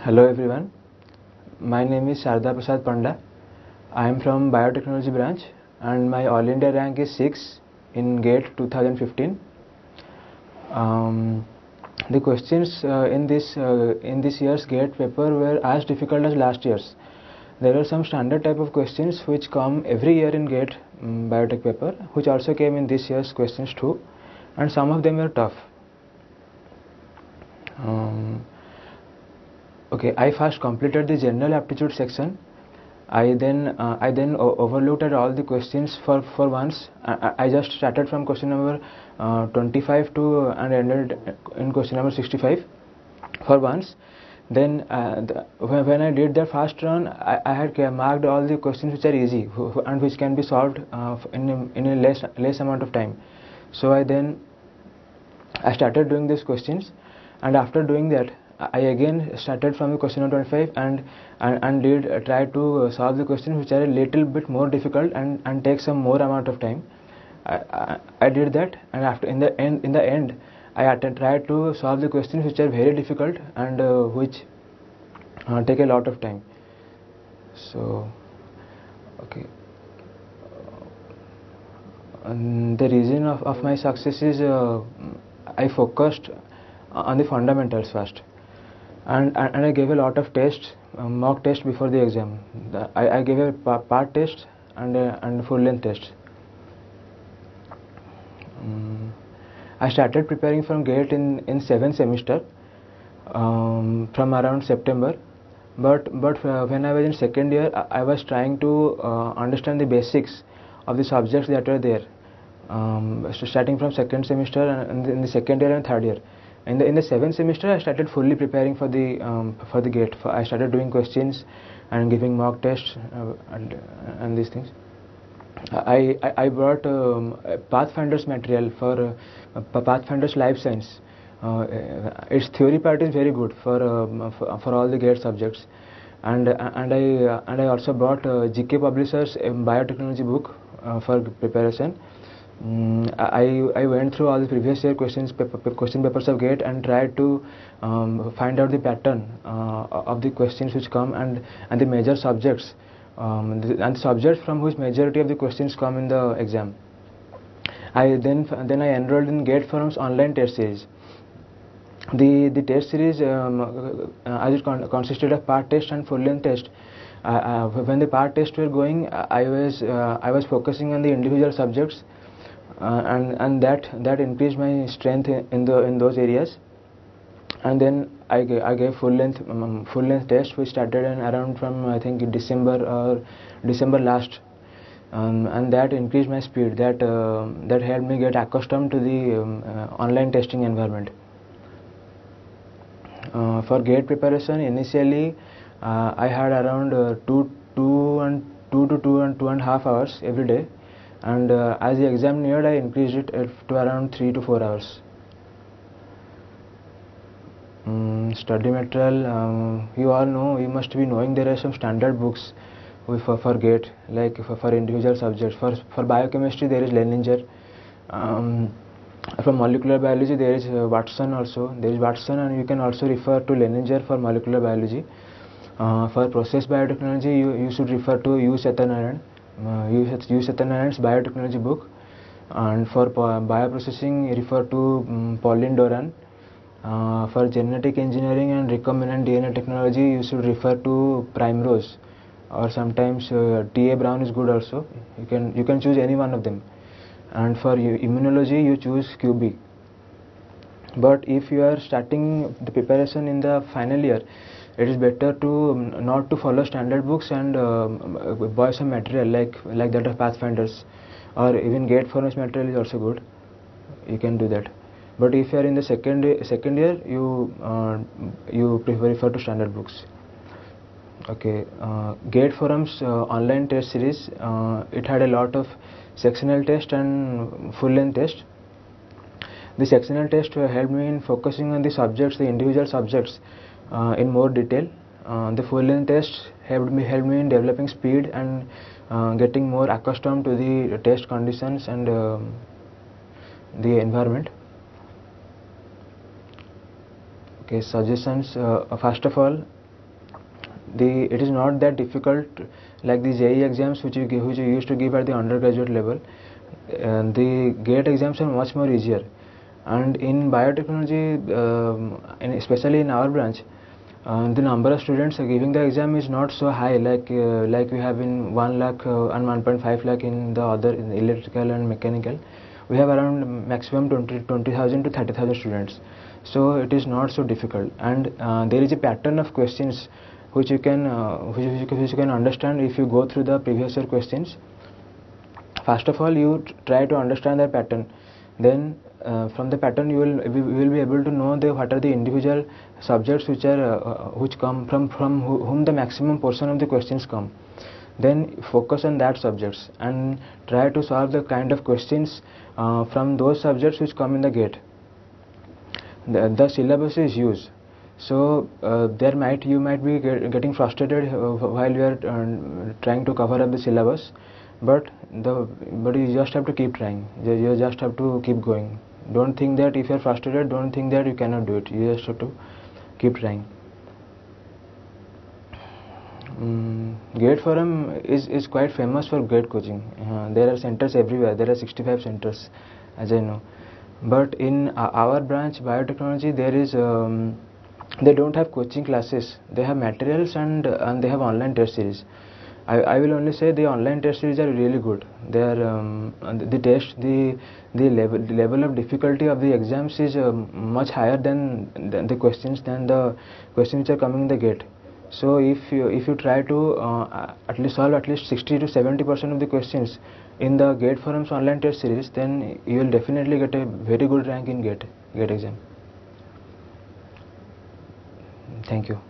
Hello everyone, my name is Sharada Prasad Panda. I am from Biotechnology branch and my All India rank is 6 in GATE 2015. The questions in this year's GATE paper were as difficult as last year's. There were some standard type of questions which come every year in GATE biotech paper, which also came in this year's questions too, and some of them were tough. Okay, I first completed the general aptitude section. I then overlooked at all the questions for once. I just started from question number 25 to and ended in question number 65 for once. Then when I did the first run, I had marked all the questions which are easy and which can be solved in a less amount of time. So I started doing these questions, and after doing that, I again started from the question number 25 and did try to solve the questions which are a little bit more difficult and take some more amount of time. I did that, and after in the end I tried to solve the questions which are very difficult and which take a lot of time. So okay, and the reason of my success is I focused on the fundamentals first. And I gave a lot of tests, mock tests before the exam. I gave a part test and full length test. I started preparing from GATE in 7th semester from around September. But when I was in second year, I was trying to understand the basics of the subjects that were there. Starting from second semester and in the second year and third year. In the 7th semester, I started fully preparing for the GATE. I started doing questions and giving mock tests and these things. I brought Pathfinder's material for Pathfinder's Life Science. Its theory part is very good for all the GATE subjects, and I also brought GK Publishers biotechnology book for preparation. I went through all the previous year question papers of GATE and tried to find out the pattern of the questions which come and the major subjects and subjects from which majority of the questions come in the exam. Then I enrolled in Gateforum's online test series. The test series as it consisted of part test and full length test. When the part tests were going, I was focusing on the individual subjects. And that increased my strength in those areas, and then I gave full length test, which started in around from I think December last, and that increased my speed. That helped me get accustomed to the online testing environment. For GATE preparation, initially I had around 2 to 2.5 hours every day. And as the exam neared, I increased it to around 3 to 4 hours. Study material, you all know, you must be knowing there are some standard books for GATE, like for individual subjects. For biochemistry there is Leninger. For molecular biology there is Watson also. There is Watson, and you can also refer to Leninger for molecular biology. For process biotechnology, you should refer to U. Satyanarayan. Satyanarayan's biotechnology book, and for bioprocessing refer to Pauline Doran. For genetic engineering and recombinant DNA technology, you should refer to Primrose, or sometimes T.A. Brown is good also. You can choose any one of them. And for immunology, you choose QB. But if you are starting the preparation in the final year, it is better to not to follow standard books and buy some material like that of Pathfinders, or even Gateforum's material is also good. You can do that. But if you are in the second year, you refer to standard books. Okay, Gateforum's online test series, it had a lot of sectional test and full length test. The sectional test helped me in focusing on the subjects, the individual subjects, in more detail. The full length test helped me in developing speed and getting more accustomed to the test conditions and the environment. Okay, suggestions. First of all, it is not that difficult like the JEE exams which you used to give at the undergraduate level. The GATE exams are much more easier, and in biotechnology, especially in our branch, the number of students giving the exam is not so high like we have in 1 lakh and 1.5 lakh in the other, in electrical and mechanical. We have around maximum 20,000 to 30,000 students, so it is not so difficult. And there is a pattern of questions which you can which you can understand if you go through the previous year questions. First of all, you try to understand the pattern, then from the pattern you will be able to know what are the individual subjects which are which come from whom the maximum portion of the questions come. Then focus on that subjects and try to solve the kind of questions from those subjects which come in the GATE. The syllabus is huge, so you might be getting frustrated while you are trying to cover up the syllabus, but you just have to keep trying. You just have to keep going. Don't think that if you are frustrated, don't think that you cannot do it. You just have to keep trying. Gateforum is quite famous for GATE coaching. There are centers everywhere. There are 65 centers, as I know. But in our branch, biotechnology, there is they don't have coaching classes. They have materials and they have online test series. I will only say the online test series are really good. They are the level of difficulty of the exams is much higher than the questions which are coming in the GATE. So if you try to at least solve at least 60 to 70% of the questions in the Gateforum's online test series, then you will definitely get a very good rank in GATE exam. Thank you.